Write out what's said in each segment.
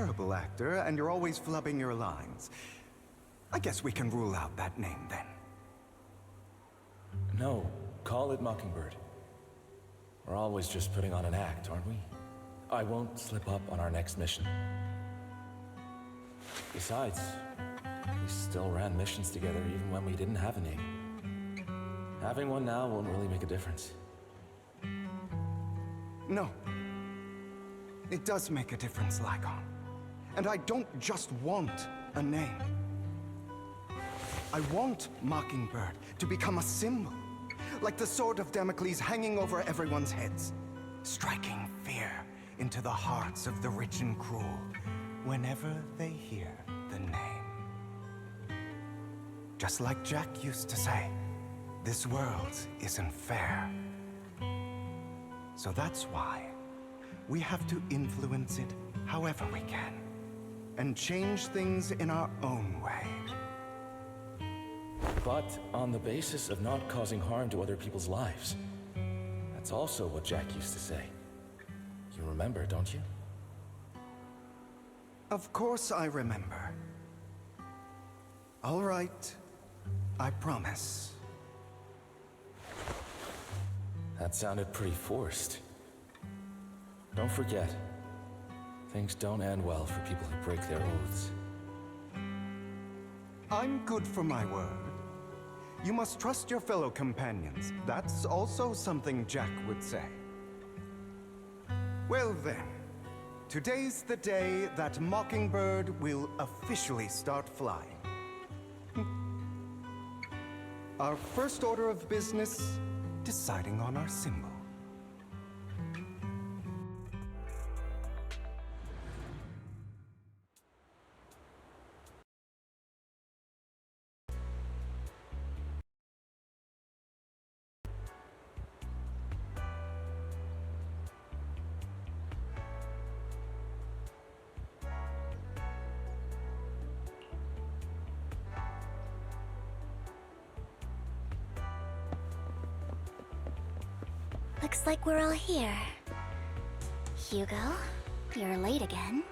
terrible actor, and you're always flubbing your lines. I guess we can rule out that name then. No, call it Mockingbird. We're always just putting on an act, aren't we? I won't slip up on our next mission. Besides, we still ran missions together even when we didn't have a name. Having one now won't really make a difference. No. It does make a difference, Lygon. And I don't just want a name. I want Mockingbird to become a symbol, like the sword of Damocles hanging over everyone's heads, striking fear into the hearts of the rich and cruel whenever they hear the name. Just like Jack used to say, this world isn't fair. So that's why we have to influence it however we can, and change things in our own way. But on the basis of not causing harm to other people's lives. That's also what Jack used to say. You remember, don't you? Of course I remember. All right, I promise. That sounded pretty forced. Don't forget, things don't end well for people who break their oaths. I'm good for my word. You must trust your fellow companions. That's also something Jack would say. Well then, today's the day that Mockingbird will officially start flying. Our first order of business, deciding on our symbol. Looks like we're all here. Hugo, you're late again.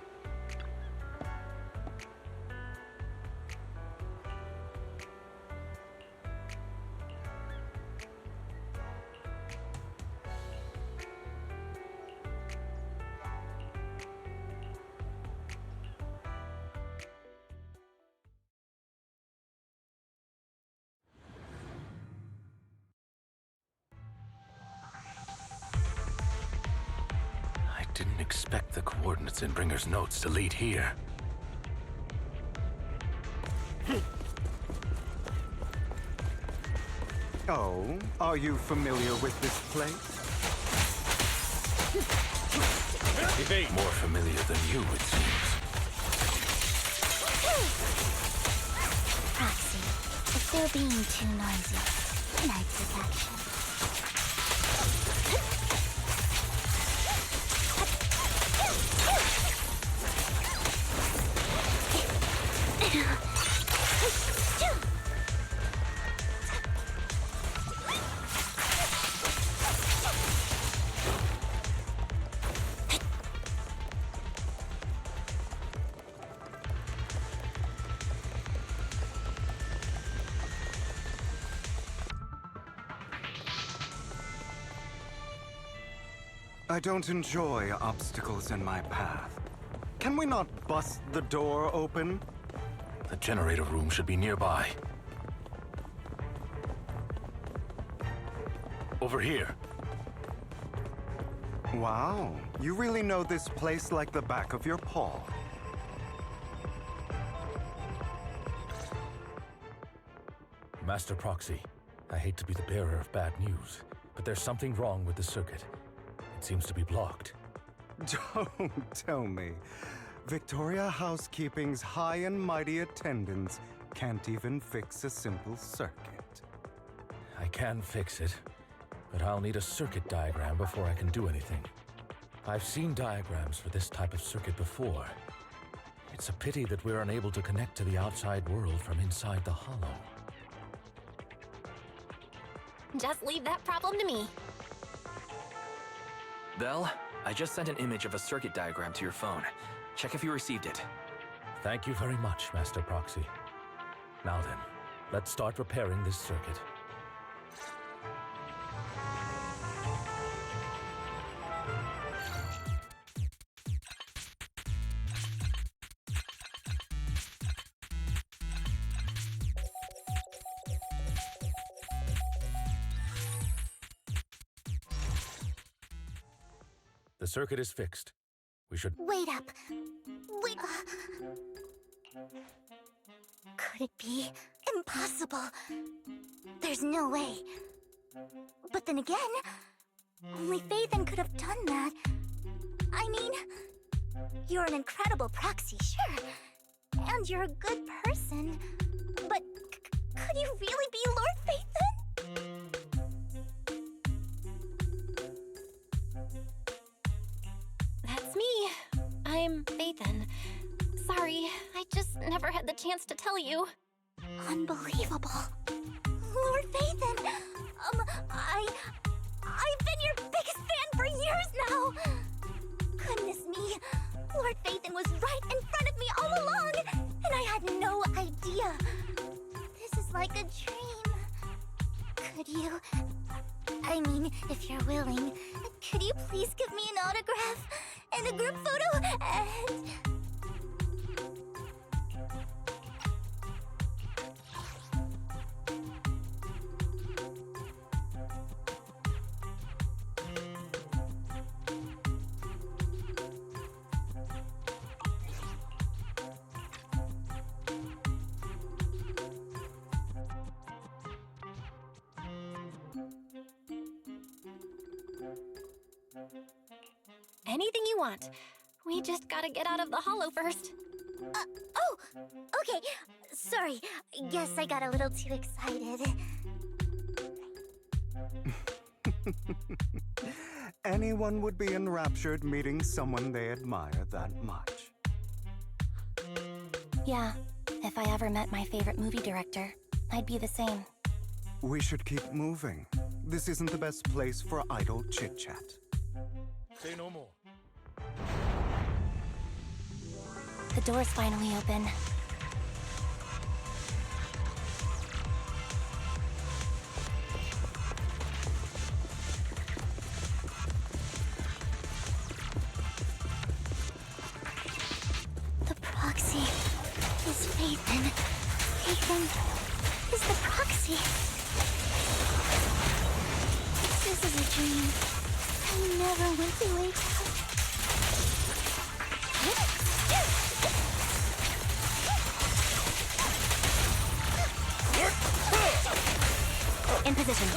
Didn't expect the coordinates in Bringer's notes to lead here. Oh, are you familiar with this place? More familiar than you, it seems. Proxy, if they're being too noisy, can I take action? I don't enjoy obstacles in my path. Can we not bust the door open? The generator room should be nearby. Over here. Wow, you really know this place like the back of your paw. Master Proxy, I hate to be the bearer of bad news, but there's something wrong with the circuit. It seems to be blocked. Don't tell me. Victoria Housekeeping's high and mighty attendants can't even fix a simple circuit. I can fix it, but I'll need a circuit diagram before I can do anything. I've seen diagrams for this type of circuit before. It's a pity that we're unable to connect to the outside world from inside the hollow. Just leave that problem to me. Belle, I just sent an image of a circuit diagram to your phone. Check if you received it. Thank you very much, Master Proxy. Now then, let's start repairing this circuit. The circuit is fixed. We should... Wait up. Wait. Could it be? Impossible. There's no way. But then again, only Phaethon could have done that. I mean, you're an incredible proxy, sure. And you're a good person. But could you really be Lord Phaethon? That's me. I'm Phaethon. Sorry, I just never had the chance to tell you. Unbelievable. Lord Phaethon! I've been your biggest fan for years now! Goodness me, Lord Phaethon was right in front of me all along, and I had no idea. This is like a dream. Could you... I mean, if you're willing, could you please give me an autograph and a group photo and... Anything you want. We just gotta get out of the hollow first. Oh! Okay, sorry. Guess I got a little too excited. Anyone would be enraptured meeting someone they admire that much. Yeah, if I ever met my favorite movie director, I'd be the same. We should keep moving. This isn't the best place for idle chit-chat. Say no more. The door's finally open. The proxy is Phaethon. Phaethon is the proxy. This is a dream. I never went to wake up. In position.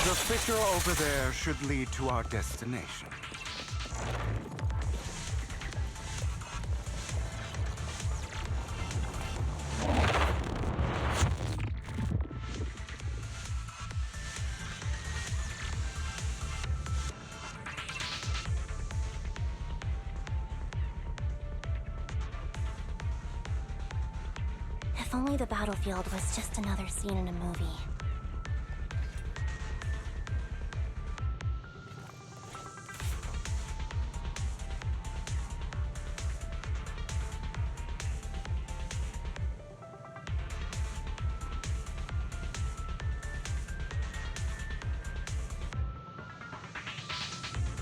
The fissure over there should lead to our destination. If only the battlefield was just another scene in a movie.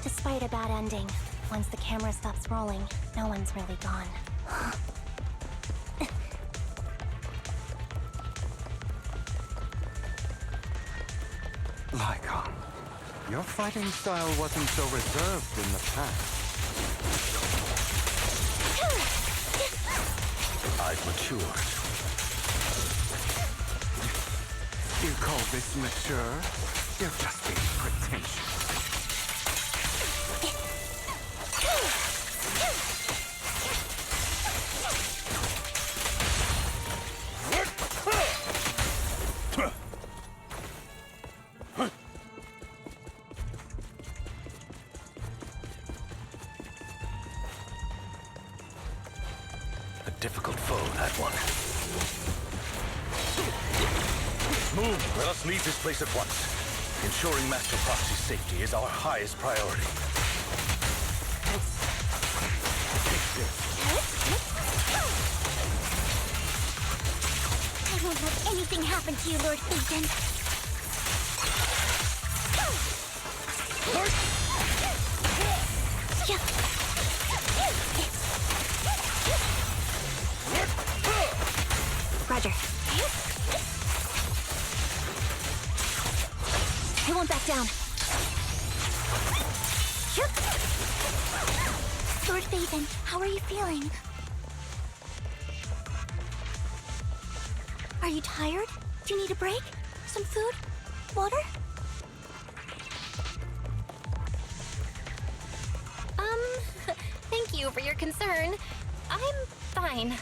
Despite a bad ending, once the camera stops rolling, no one's really gone. Lycon, your fighting style wasn't so reserved in the past. I've matured. You call this mature? You're just being pretentious. Difficult foe, that one. Move! Let us leave this place at once. Ensuring Master Proxy's safety is our highest priority. Let's anything happen to you, Lord Phaethon. Roger. I won't back down. Lord Phaethon, how are you feeling? Are you tired? Do you need a break? Some food? Water? Thank you for your concern. I'm fine.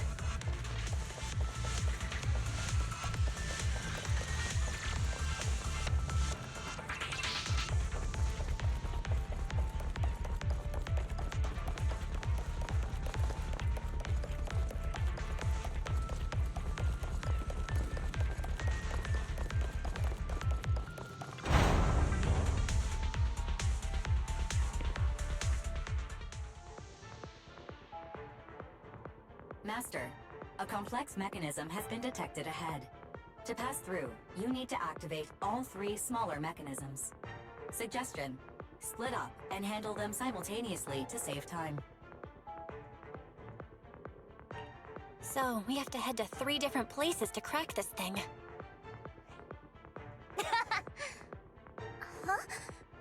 Master, a complex mechanism has been detected ahead. To pass through, you need to activate all 3 smaller mechanisms. Suggestion: split up and handle them simultaneously to save time. So, we have to head to 3 different places to crack this thing. Huh?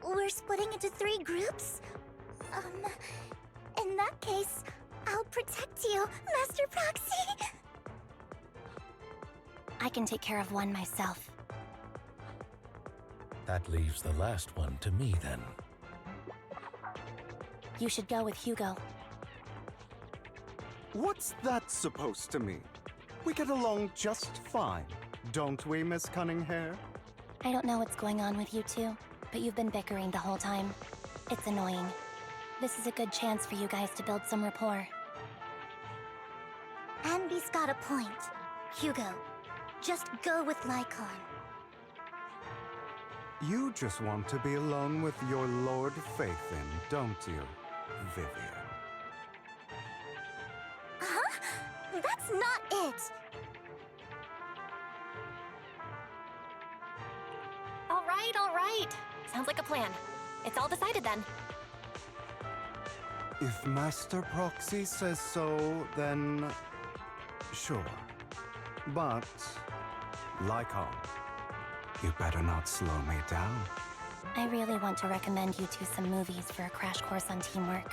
We're splitting into 3 groups? In that case, I'll protect you, Master Proxy! I can take care of one myself. That leaves the last one to me, then. You should go with Hugo. What's that supposed to mean? We get along just fine, don't we, Miss Cunninghair? I don't know what's going on with you two, but you've been bickering the whole time. It's annoying. This is a good chance for you guys to build some rapport. Anby's got a point. Hugo, just go with Lycon. You just want to be alone with your Lord Phaethon, don't you, Vivian? Huh? That's not it! All right. Sounds like a plan. It's all decided then. If Master Proxy says so, then sure. But, Lycon, you better not slow me down. I really want to recommend you two some movies for a crash course on teamwork.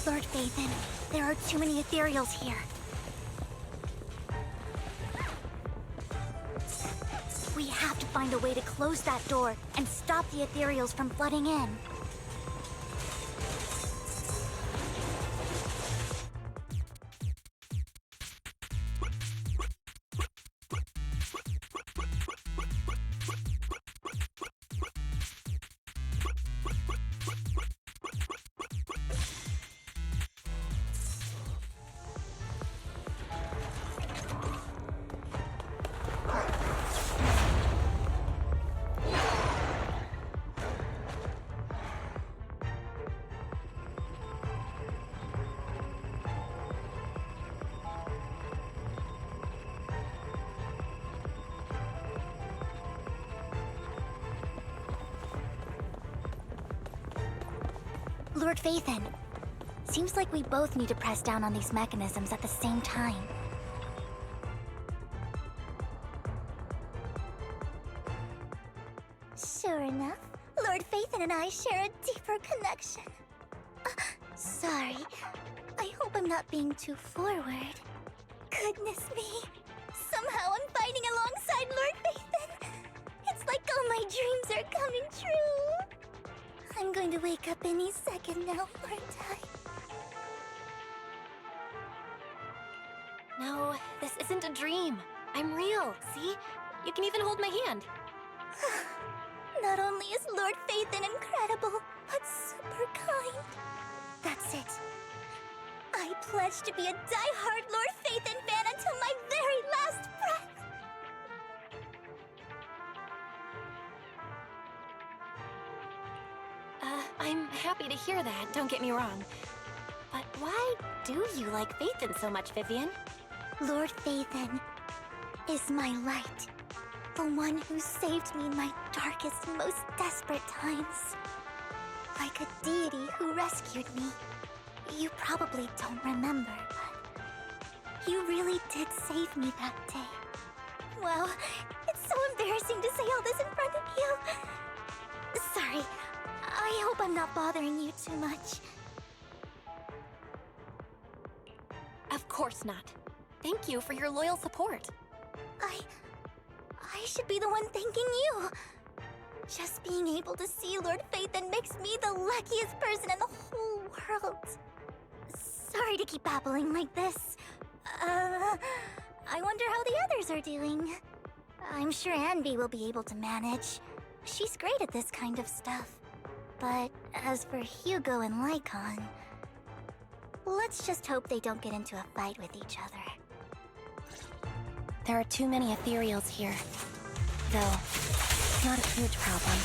Lord Phaethon, there are too many ethereals here. We have to find a way to close that door and stop the ethereals from flooding in. Lord Phaethon, seems like we both need to press down on these mechanisms at the same time. Sure enough, Lord Phaethon and I share a deeper connection. Sorry, I hope I'm not being too forward. Goodness me, somehow I'm fighting alongside Lord Phaethon. It's like all my dreams are coming true. I'm going to wake up any second now, aren't I? No, this isn't a dream. I'm real, see? You can even hold my hand. Not only is Lord Phaethon incredible, but super kind. That's it. I pledge to be a die-hard Lord Phaethon fan until my very last breath. I'm happy to hear that, don't get me wrong. But why do you like Phaethon so much, Vivian? Lord Phaethon is my light. The one who saved me in my darkest, most desperate times. Like a deity who rescued me. You probably don't remember, but you really did save me that day. Wow, it's so embarrassing to say all this in front of you. Sorry, I hope I'm not bothering you too much. Of course not. Thank you for your loyal support. I should be the one thanking you. Just being able to see Lord Phaethon makes me the luckiest person in the whole world. Sorry to keep babbling like this. I wonder how the others are doing. I'm sure Anby will be able to manage. She's great at this kind of stuff. But as for Hugo and Lycon, let's just hope they don't get into a fight with each other. There are too many ethereals here. Though, it's not a huge problem.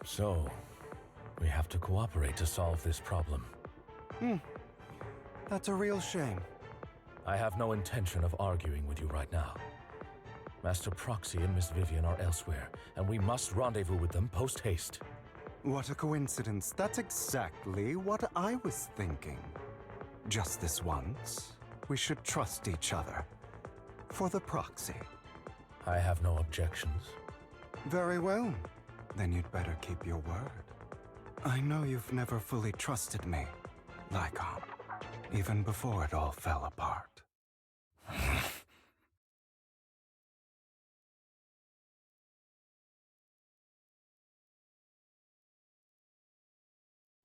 So, we have to cooperate to solve this problem. That's a real shame. I have no intention of arguing with you right now. Master Proxy and Miss Vivian are elsewhere, and we must rendezvous with them post-haste. What a coincidence. That's exactly what I was thinking. Just this once, we should trust each other. For the proxy. I have no objections. Very well. Then you'd better keep your word. I know you've never fully trusted me, Lycon, even before it all fell apart.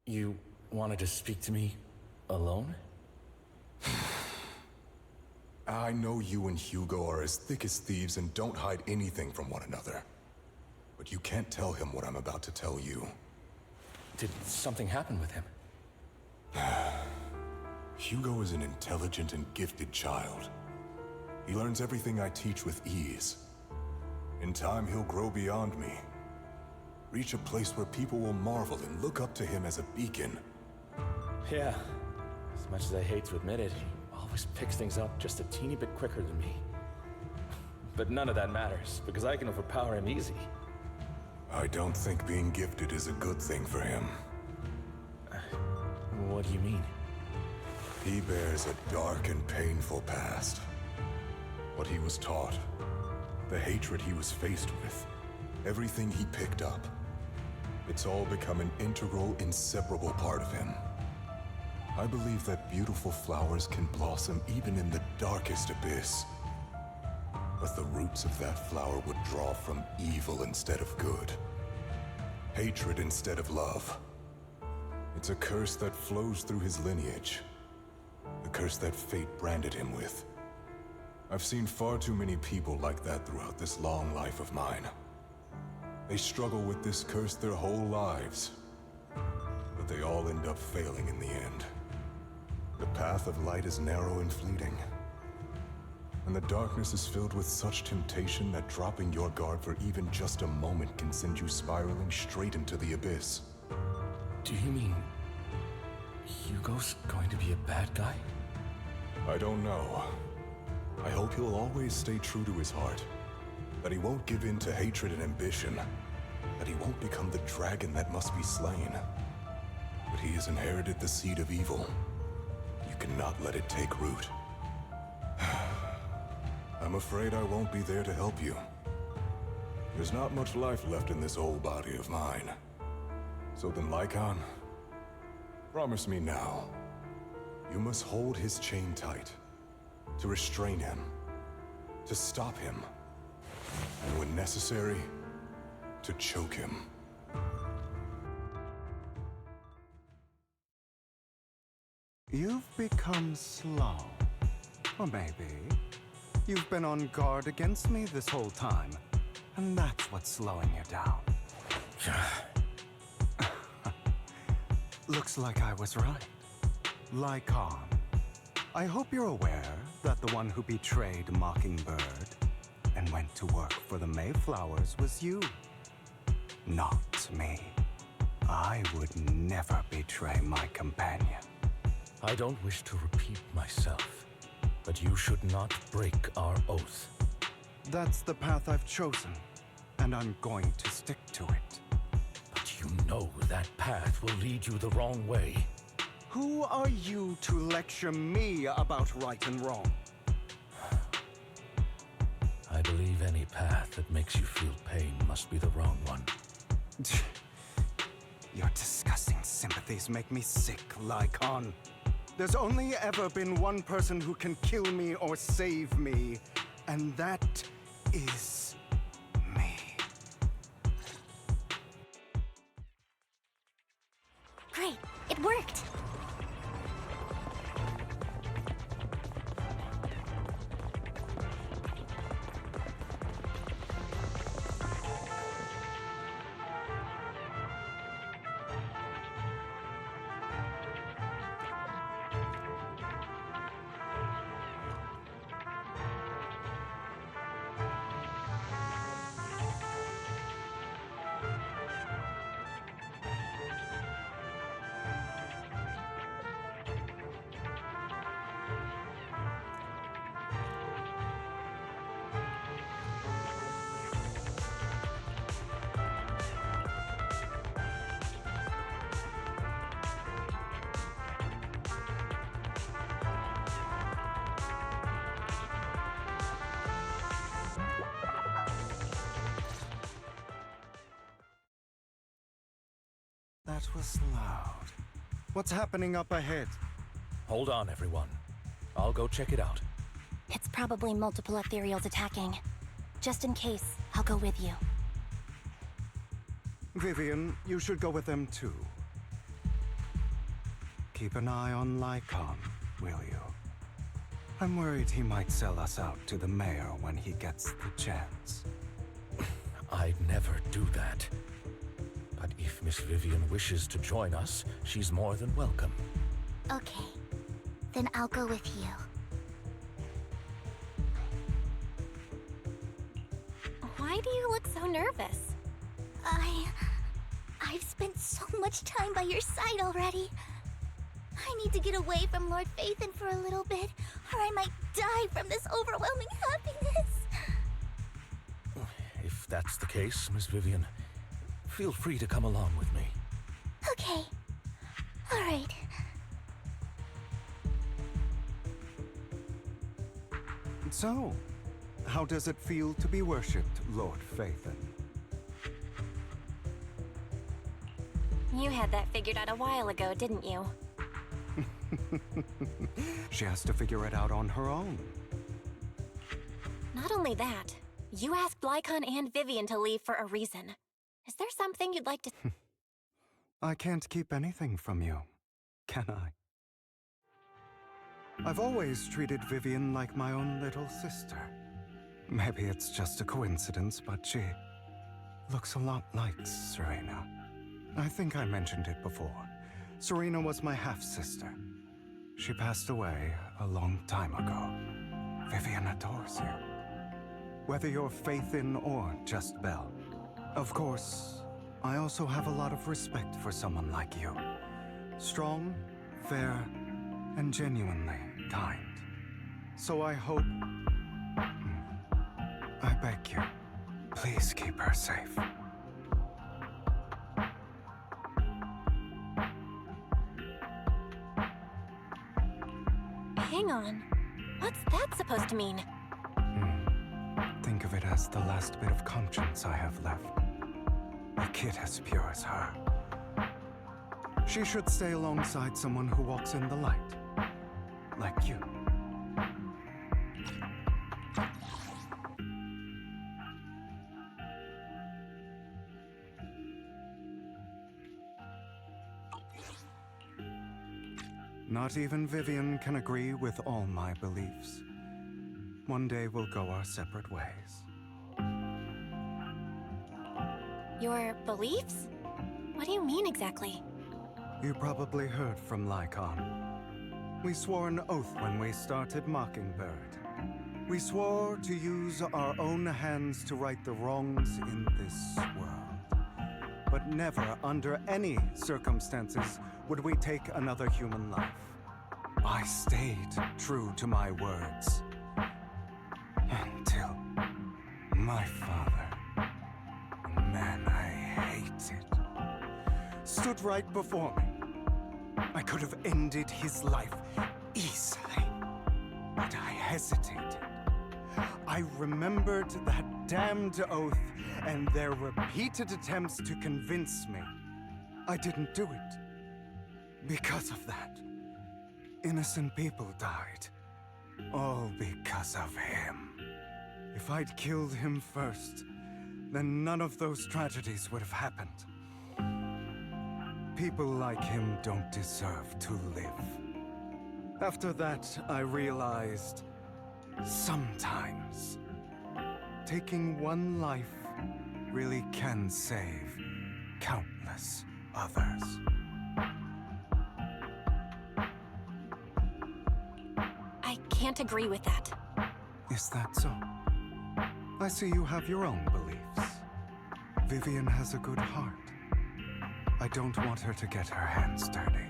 You wanted to speak to me alone? I know you and Hugo are as thick as thieves and don't hide anything from one another. But you can't tell him what I'm about to tell you. Did something happen with him? Hugo is an intelligent and gifted child. He learns everything I teach with ease. In time, he'll grow beyond me. Reach a place where people will marvel and look up to him as a beacon. Yeah. As much as I hate to admit it, he always picks things up just a teeny bit quicker than me. But none of that matters, because I can overpower him easy. I don't think being gifted is a good thing for him. What do you mean? He bears a dark and painful past. What he was taught, the hatred he was faced with, everything he picked up. It's all become an integral, inseparable part of him. I believe that beautiful flowers can blossom even in the darkest abyss. But the roots of that flower would draw from evil instead of good. Hatred instead of love. It's a curse that flows through his lineage. The curse that fate branded him with. I've seen far too many people like that throughout this long life of mine. They struggle with this curse their whole lives. But they all end up failing in the end. The path of light is narrow and fleeting. And the darkness is filled with such temptation that dropping your guard for even just a moment can send you spiraling straight into the abyss. Do you mean Hugo's going to be a bad guy? I don't know. I hope he'll always stay true to his heart. That he won't give in to hatred and ambition. That he won't become the dragon that must be slain. But he has inherited the seed of evil. You cannot let it take root. I'm afraid I won't be there to help you. There's not much life left in this old body of mine. So then, Lycon, promise me now. You must hold his chain tight. To restrain him. To stop him. And when necessary, to choke him. You've become slow. Or maybe you've been on guard against me this whole time, and that's what's slowing you down. Looks like I was right. Lycon, I hope you're aware that the one who betrayed Mockingbird and went to work for the Mayflowers was you. Not me. I would never betray my companion. I don't wish to repeat myself, but you should not break our oath. That's the path I've chosen, and I'm going to stick to it. But you know that path will lead you the wrong way. Who are you to lecture me about right and wrong? I believe any path that makes you feel pain must be the wrong one. Your disgusting sympathies make me sick, Lycon. There's only ever been one person who can kill me or save me, and that is me. Great, it worked. That was loud. What's happening up ahead? Hold on, everyone. I'll go check it out. It's probably multiple ethereals attacking. Just in case, I'll go with you. Vivian, you should go with them too. Keep an eye on Lycon, will you? I'm worried he might sell us out to the mayor when he gets the chance. I'd never do that. But if Miss Vivian wishes to join us, she's more than welcome. Okay, then I'll go with you. Why do you look so nervous? I've spent so much time by your side already. I need to get away from Lord Phaethon for a little bit, or I might die from this overwhelming happiness. If that's the case, Miss Vivian, feel free to come along with me. Okay. All right. So, how does it feel to be worshipped, Lord Phaethon? You had that figured out a while ago, didn't you? She has to figure it out on her own. Not only that, you asked Lycon and Vivian to leave for a reason. Is there something you'd like to... I can't keep anything from you, can I? I've always treated Vivian like my own little sister. Maybe it's just a coincidence, but she looks a lot like Serena. I think I mentioned it before. Serena was my half-sister. She passed away a long time ago. Vivian adores you. Whether you're Phaethon or just Belle. Of course, I also have a lot of respect for someone like you. Strong, fair, and genuinely kind. So I hope... I beg you, please keep her safe. Hang on. What's that supposed to mean? Think of it as the last bit of conscience I have left. A kid as pure as her. She should stay alongside someone who walks in the light. Like you. Not even Vivian can agree with all my beliefs. One day we'll go our separate ways. Your beliefs? What do you mean exactly? You probably heard from Lycon. We swore an oath when we started Mockingbird. We swore to use our own hands to right the wrongs in this world. But never, under any circumstances, would we take another human life. I stayed true to my words. Until my father, the man I hated, stood right before me. I could have ended his life easily, but I hesitated. I remembered that damned oath and their repeated attempts to convince me. I didn't do it. Because of that, innocent people died. All because of him. If I'd killed him first, then none of those tragedies would have happened. People like him don't deserve to live. After that, I realized, sometimes, taking one life really can save countless others. I can't agree with that. Is that so? I see you have your own beliefs. Vivian has a good heart. I don't want her to get her hands dirty.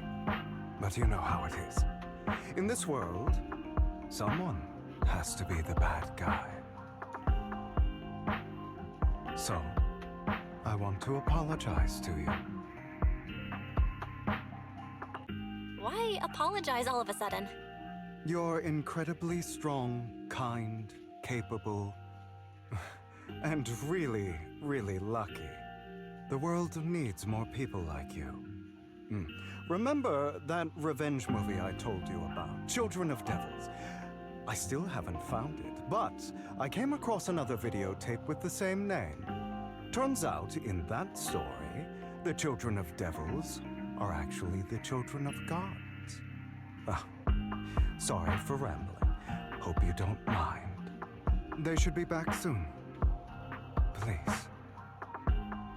But you know how it is. In this world, someone has to be the bad guy. So, I want to apologize to you. Why apologize all of a sudden? You're incredibly strong, kind, capable, and really, really lucky. The world needs more people like you. Remember that revenge movie I told you about, Children of Devils? I still haven't found it, but I came across another videotape with the same name. Turns out, in that story, the Children of Devils are actually the children of gods. Sorry for rambling. Hope you don't mind. They should be back soon. Please,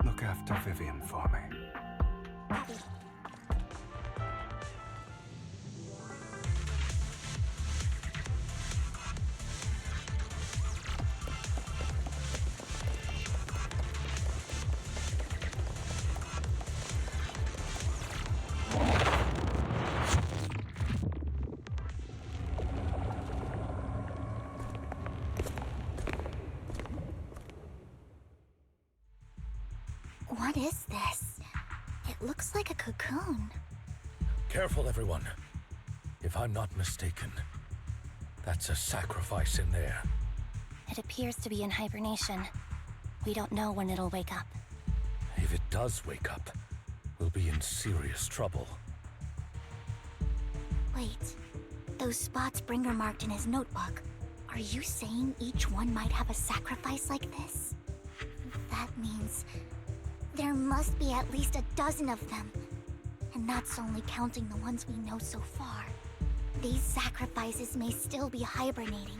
look after Vivian for me. What is this? It looks like a cocoon. Careful, everyone. If I'm not mistaken, that's a sacrifice in there. It appears to be in hibernation. We don't know when it'll wake up. If it does wake up, we'll be in serious trouble. Wait, those spots Bringer marked in his notebook. Are you saying each one might have a sacrifice like this? That means there must be at least a dozen of them. And that's only counting the ones we know so far. These sacrifices may still be hibernating,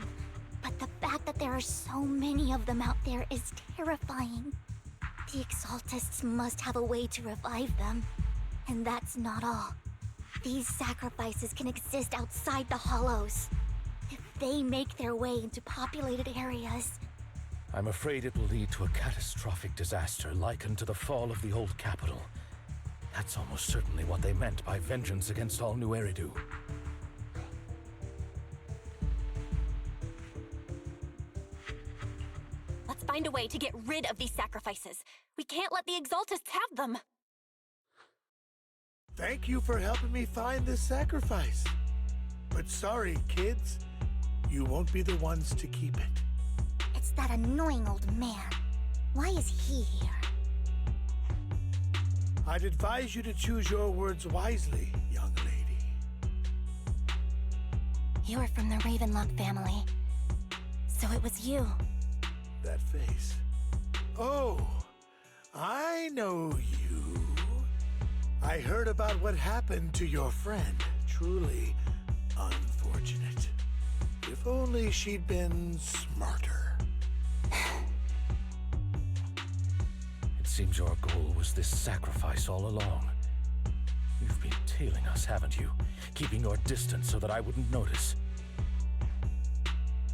but the fact that there are so many of them out there is terrifying. The Exaltists must have a way to revive them. And that's not all. These sacrifices can exist outside the Hollows. If they make their way into populated areas. I'm afraid it will lead to a catastrophic disaster likened to the fall of the old capital. That's almost certainly what they meant by vengeance against all New Eridu. Let's find a way to get rid of these sacrifices. We can't let the Exaltists have them. Thank you for helping me find this sacrifice. But sorry, kids. You won't be the ones to keep it. It's that annoying old man. Why is he here? I'd advise you to choose your words wisely, young lady. You're from the Ravenlock family. So it was you. That face. Oh, I know you. I heard about what happened to your friend. Truly unfortunate. If only she'd been smarter. It seems your goal was this sacrifice all along. You've been tailing us, haven't you? Keeping your distance so that I wouldn't notice.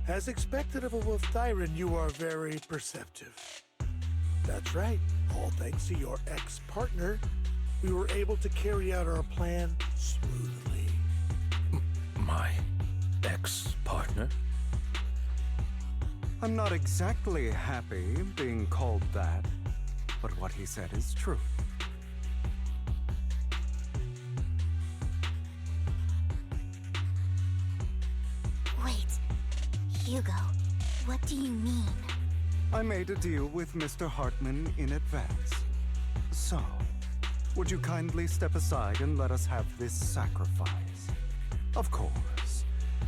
As expected of a Wolf Thyran, you are very perceptive. That's right. All thanks to your ex-partner, we were able to carry out our plan smoothly. My ex-partner? I'm not exactly happy being called that, but what he said is true. Wait, Hugo, what do you mean? I made a deal with Mr. Hartman in advance. So, would you kindly step aside and let us have this sacrifice? Of course,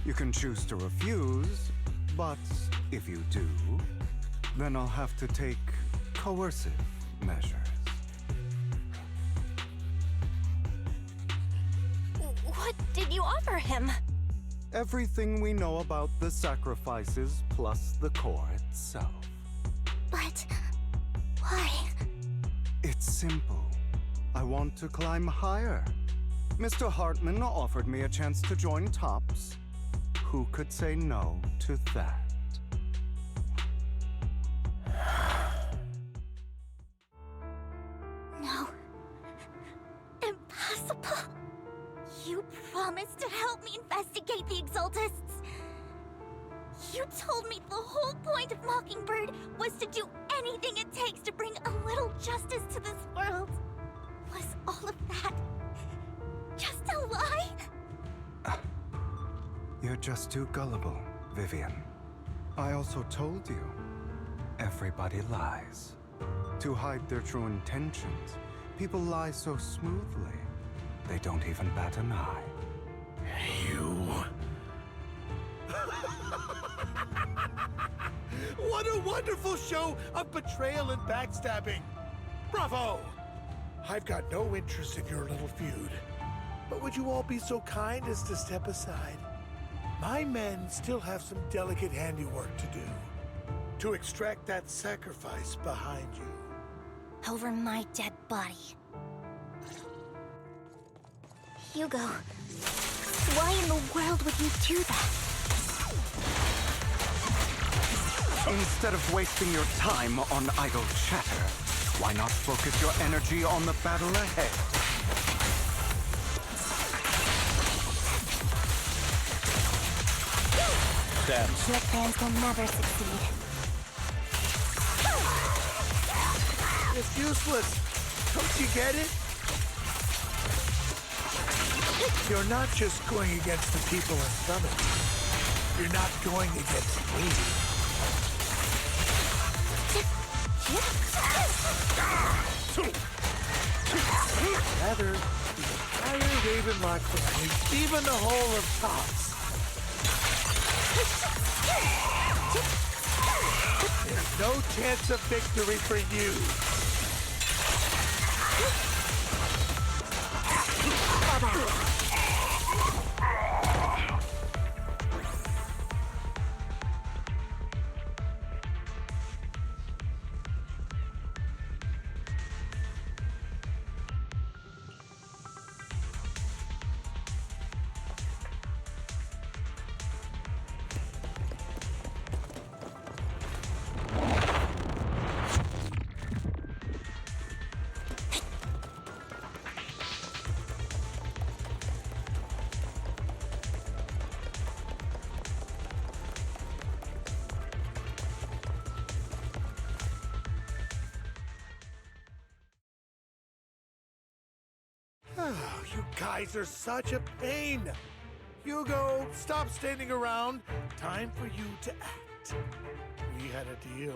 you can choose to refuse, but if you do, then I'll have to take coercive measures. What did you offer him? Everything we know about the sacrifices plus the core itself. But why? It's simple. I want to climb higher. Mr. Hartman offered me a chance to join Tops. Who could say no to that? No. Impossible. You promised to help me investigate the Exaltists. You told me the whole point of Mockingbird was to do anything it takes to bring a little justice to this world. Was all of that just a lie? You're just too gullible, Vivian. I also told you, everybody lies. To hide their true intentions, people lie so smoothly, they don't even bat an eye. You... What a wonderful show of betrayal and backstabbing! Bravo! I've got no interest in your little feud, but would you all be so kind as to step aside? My men still have some delicate handiwork to do, to extract that sacrifice behind you. Over my dead body. Hugo, why in the world would you do that? Instead of wasting your time on idle chatter, why not focus your energy on the battle ahead? Damn. Your plans will never succeed. It's useless. Don't you get it? You're not just going against the people in Summit. You're not going against me. Rather, the entire Ravenlock family, even the whole of Tops. There's no chance of victory for you. guys are such a pain. Hugo, stop standing around. Time for you to act. We had a deal.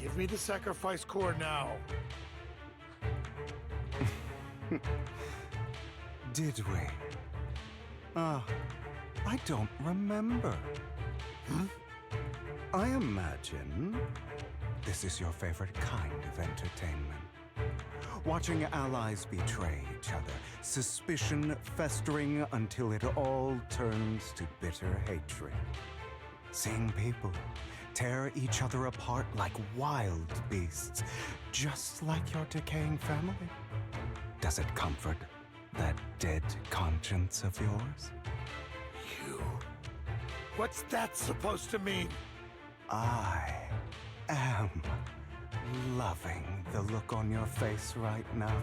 Give me the sacrifice core now. Did we? I don't remember. I imagine this is your favorite kind of entertainment. Watching allies betray each other, suspicion festering until it all turns to bitter hatred. Seeing people tear each other apart like wild beasts, just like your decaying family. Does it comfort that dead conscience of yours? You. What's that supposed to mean? I am loving the look on your face right now.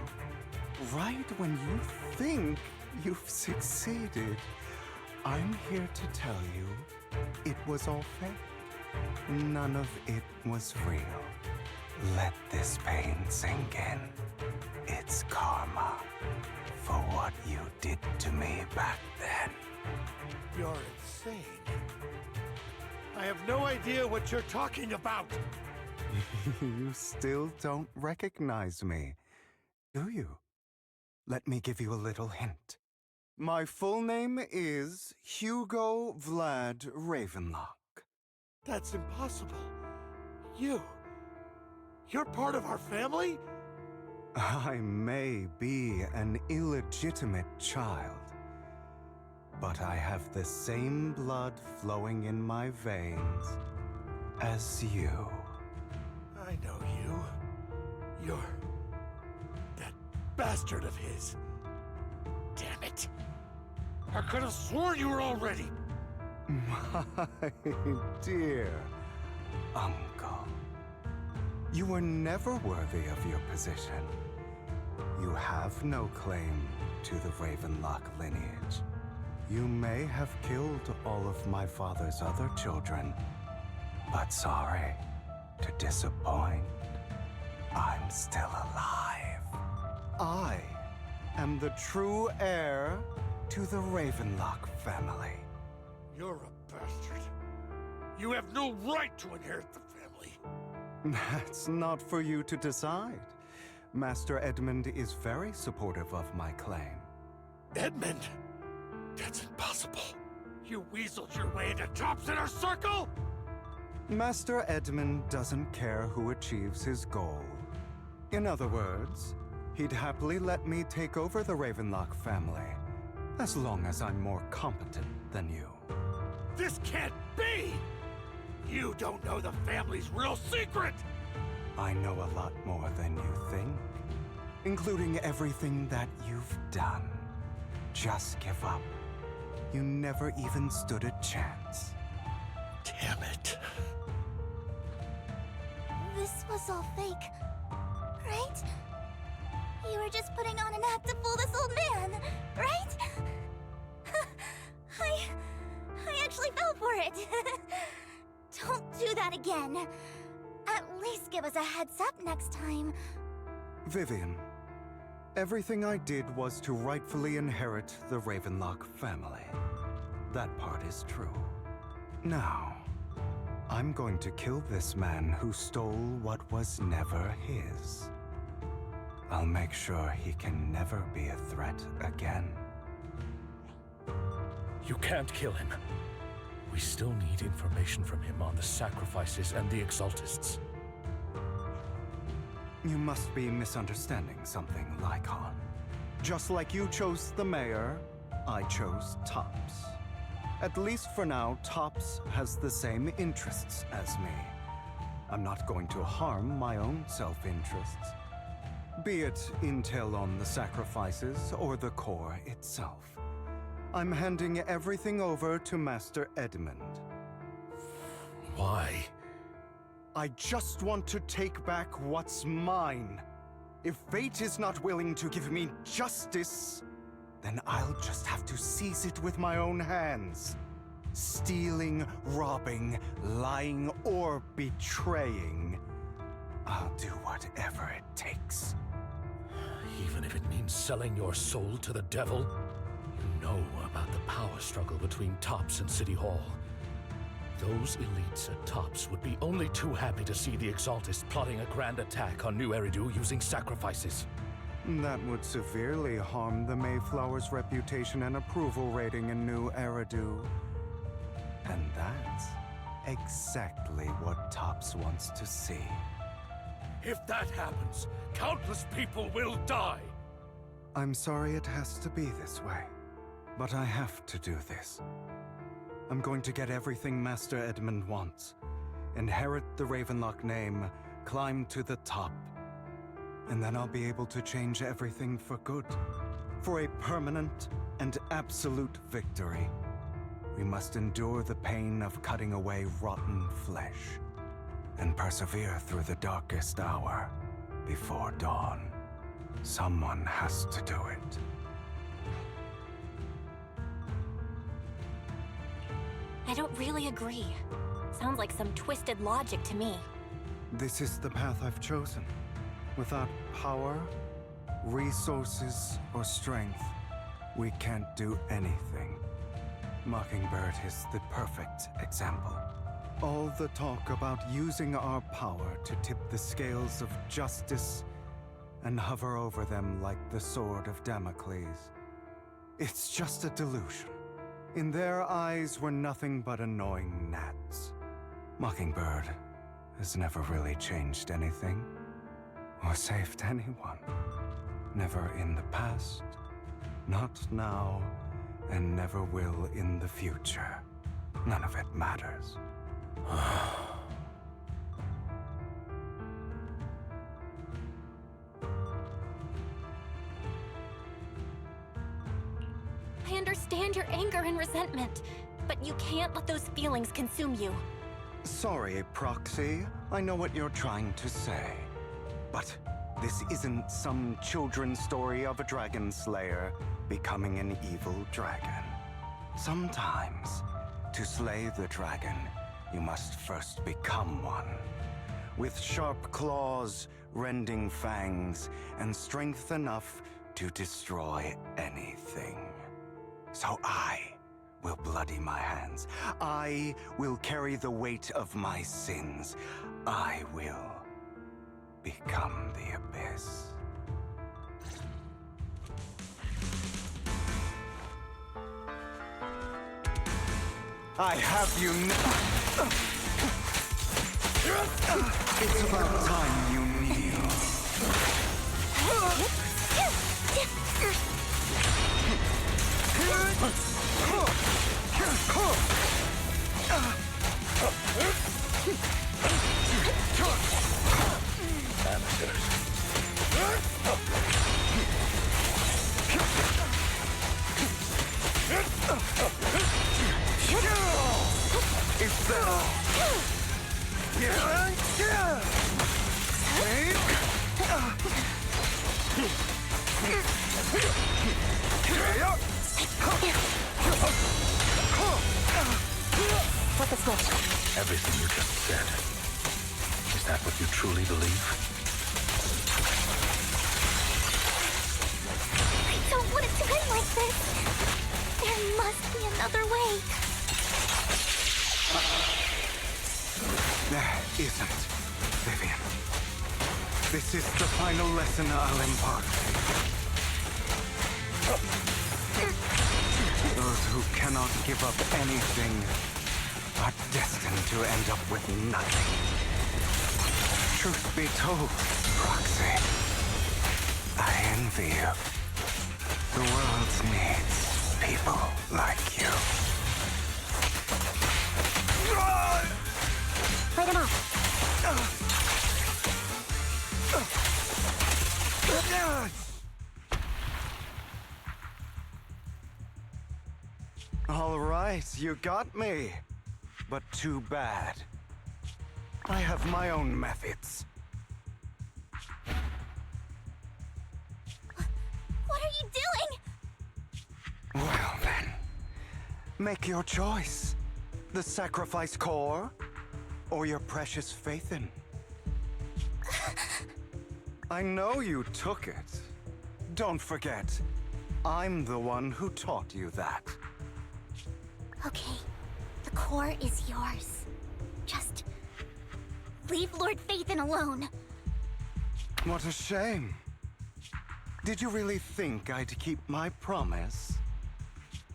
Right when you think you've succeeded, I'm here to tell you it was all fake. None of it was real. Let this pain sink in. It's karma for what you did to me back then. You're insane. I have no idea what you're talking about. You still don't recognize me, do you? Let me give you a little hint. My full name is Hugo Vlad Ravenlock. That's impossible. You're part of our family? I may be an illegitimate child, but I have the same blood flowing in my veins as you. I know you. You're that bastard of his. Damn it. I could have sworn you were already. My dear uncle, you were never worthy of your position. You have no claim to the Ravenlock lineage. You may have killed all of my father's other children, but sorry to disappoint, I'm still alive. I am the true heir to the Ravenlock family. You're a bastard. You have no right to inherit the family. That's not for you to decide. Master Edmund is very supportive of my claim. Edmund? That's impossible. You weaseled your way into Top's inner circle? Master Edmund doesn't care who achieves his goal. In other words, he'd happily let me take over the Ravenlock family, as long as I'm more competent than you. This can't be! You don't know the family's real secret! I know a lot more than you think, including everything that you've done. Just give up. You never even stood a chance. Damn it. This was all fake, right? You were just putting on an act to fool this old man, right? I actually fell for it. Don't do that again. At least give us a heads up next time. Vivian, everything I did was to rightfully inherit the Ravenlock family. That part is true. Now, I'm going to kill this man who stole what was never his. I'll make sure he can never be a threat again. You can't kill him. We still need information from him on the sacrifices and the Exaltists. You must be misunderstanding something, Lycon. Just like you chose the mayor, I chose Tops. At least for now, Tops has the same interests as me. I'm not going to harm my own self-interests. Be it intel on the sacrifices or the core itself. I'm handing everything over to Master Edmund. Why? I just want to take back what's mine. If fate is not willing to give me justice, then I'll just have to seize it with my own hands. Stealing, robbing, lying, or betraying. I'll do whatever it takes. Even even if it means selling your soul to the devil. You know about the power struggle between Tops and City Hall. Those elites at Tops would be only too happy to see the Exaltists plotting a grand attack on New Eridu using sacrifices. That would severely harm the Mayflower's reputation and approval rating in New Eridu. And that's exactly what Tops wants to see. If that happens, countless people will die! I'm sorry it has to be this way, but I have to do this. I'm going to get everything Master Edmund wants. Inherit the Ravenlock name, climb to the top. And then I'll be able to change everything for good. For a permanent and absolute victory. We must endure the pain of cutting away rotten flesh. And persevere through the darkest hour before dawn. Someone has to do it. I don't really agree. Sounds like some twisted logic to me. This is the path I've chosen. Without power, resources, or strength, we can't do anything. Mockingbird is the perfect example. All the talk about using our power to tip the scales of justice and hover over them like the sword of Damocles. It's just a delusion. In their eyes, we're nothing but annoying gnats. Mockingbird has never really changed anything, or saved anyone. Never in the past, not now, and never will in the future. None of it matters. I understand your anger and resentment, but you can't let those feelings consume you. Sorry, Proxy. I know what you're trying to say. But this isn't some children's story of a dragon slayer becoming an evil dragon. Sometimes, to slay the dragon, you must first become one. With sharp claws, rending fangs, and strength enough to destroy anything. So I will bloody my hands. I will carry the weight of my sins. I will become the abyss. I have you now. It's about time you kneel. Is that all? Flip the switch. Everything you just said. Is that what you truly believe? I don't want it to end like this. There must be another way. There isn't, Vivian. This is the final lesson I'll impart. Those who cannot give up anything are destined to end up with nothing. Truth be told, Roxy, I envy you. The world needs people like you. Fight him off. All right, you got me. But too bad. I have my own methods. What are you doing? Well then, make your choice. The sacrifice core, or your precious Phaethon. I know you took it. don't forget, I'm the one who taught you that. Okay, the core is yours. Just leave Lord Phaethon alone. What a shame. Did you really think I'd keep my promise?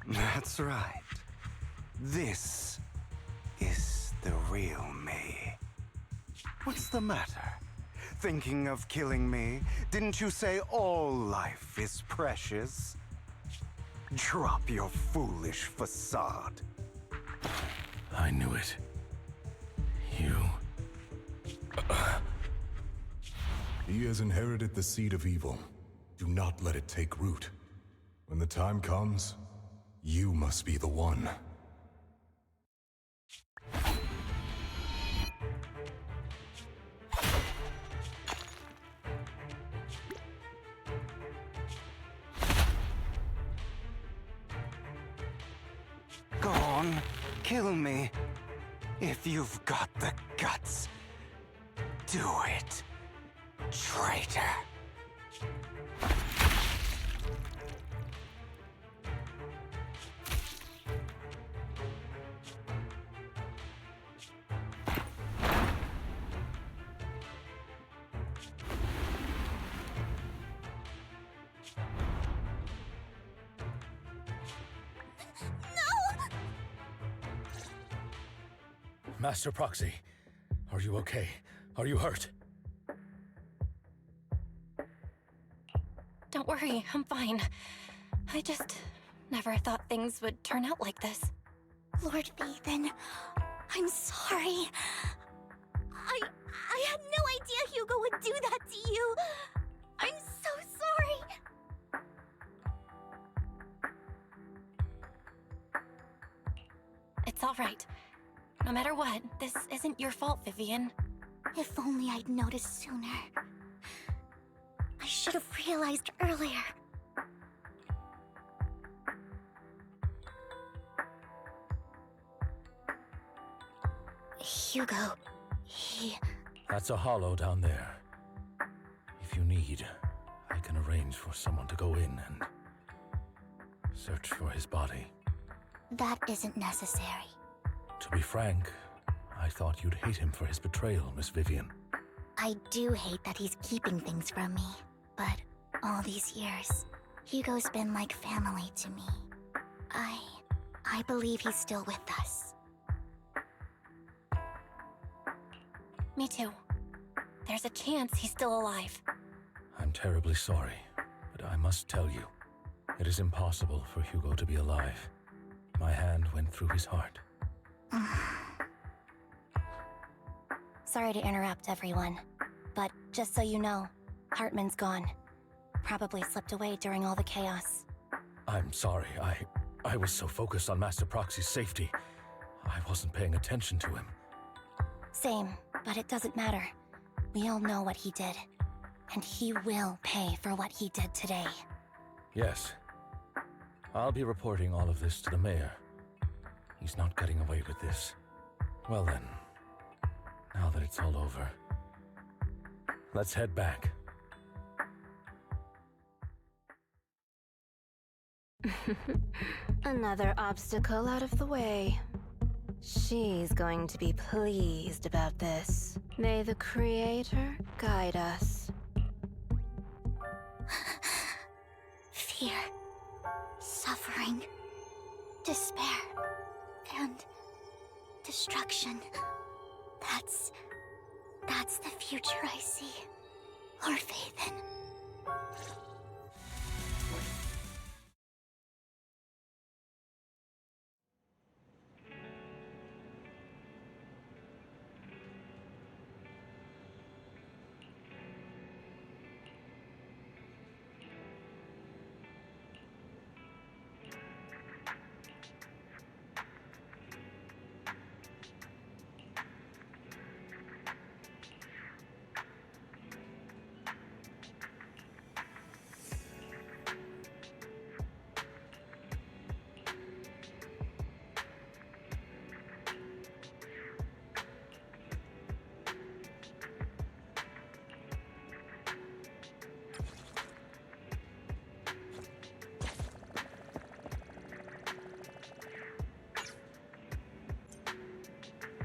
That's right. This is the real me. What's the matter? Thinking of killing me? Didn't you say all life is precious? Drop your foolish facade. I knew it. You... He has inherited the seed of evil. Do not let it take root. When the time comes, you must be the one. Go on, kill me. If you've got the guts, do it, traitor. Master Proxy, are you okay? Are you hurt? Don't worry, I'm fine. I just never thought things would turn out like this. Lord Phaethon, I'm sorry. I had no idea Hugo would do that to you. I'm so sorry. It's all right. No matter what, this isn't your fault, Vivian. If only I'd noticed sooner. I should have realized earlier. Hugo, he... That's a hollow down there. If you need, I can arrange for someone to go in and search for his body. That isn't necessary. To be frank, I thought you'd hate him for his betrayal, Miss Vivian. I do hate that he's keeping things from me, but all these years, Hugo's been like family to me. I believe he's still with us. Me too. There's a chance he's still alive. I'm terribly sorry, but I must tell you, it is impossible for Hugo to be alive. My hand went through his heart. Sorry to interrupt, everyone. But just so you know, Hartman's gone. Probably slipped away during all the chaos. I'm sorry, I was so focused on Master Proxy's safety. I wasn't paying attention to him. Same, but it doesn't matter. We all know what he did. And he will pay for what he did today. Yes. I'll be reporting all of this to the mayor. He's not getting away with this. Well then, now that it's all over, let's head back. Another obstacle out of the way. She's going to be pleased about this. May the Creator guide us. Fear, suffering, despair, and destruction. That's the future I see. Lord Phaethon.